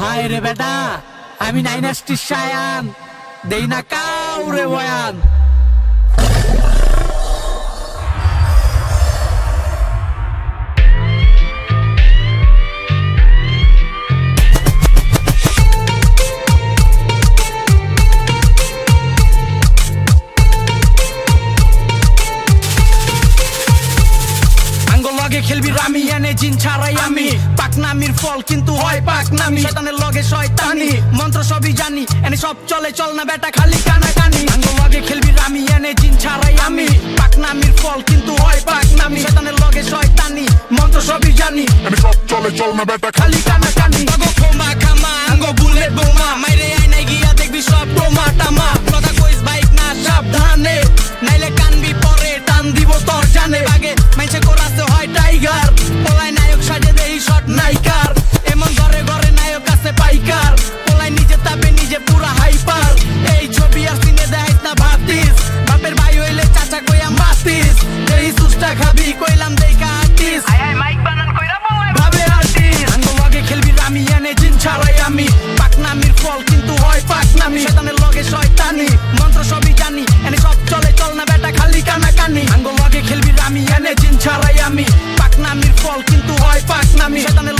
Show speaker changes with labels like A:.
A: হায় রে বেটা আমি নাইনাস্টি শায়ান দেই না কাউরে বয়ান খেলবি রামি এনে জিন ছাড়াই আমি পাকনামির ফল কিন্তু হয় পাকনামি শয়তানের লগে শয়তানি মন্ত্র সবই জানি এনে সব চলে চল না বেটা খালি কানাকানি আঙ্গুল লগে খেলবি রামি এনে জিন ছাড়াই আমি পাকনামির ফল কিন্তু হয় পাকনামি শয়তানের লগে শয়তানি মন্ত্র সবই জানি
B: এনে সব চলে চল না বেটা
A: খালি কানাকানি আগো খোমা খামা আঙ্গো বুলেট বোমা মাইরে আইনাই গিয়া দেখবি সব টোমা টামা কথা কইস বাইক না সাবধানে নাইলে কানবি পরে টান দিব তোর জানে আগে মাইছে কোরাসে হয় টাইগার পোলাই নায়ক সাজে দেই শট নাইকার এমন ঘরে ঘরে নায়ক আছে পাইকার পোলাই নিজে তাপে নিজে পুরা হাইপার এই ছবি আর সিনে দেখাইস না ভাতিস বাপের ভাই হইলে চাচা কইয়া মাতিস এই সুস্টা খাবি কইলাম দেখা আর্টিস্ট
C: আয় আয় মাইক বানান কইরা বয়
A: ভাবে আর্টিস্ট আঙ্গুল লগে খেলবি রামি এনে জিন ছাড়াই আমি পাকনামির ফল কিন্তু হয় পাকনামি শয়তানের লগে শয়তানি মন্ত্র সবই জানি এনে সব চলে চল না বেটা খালি কানাকানি আঙ্গুল লগে খেলবি রামি এনে জিন ছাড়াই আমি পাকনামির ফল কিন্তু হয় পাকনামি শয়তানের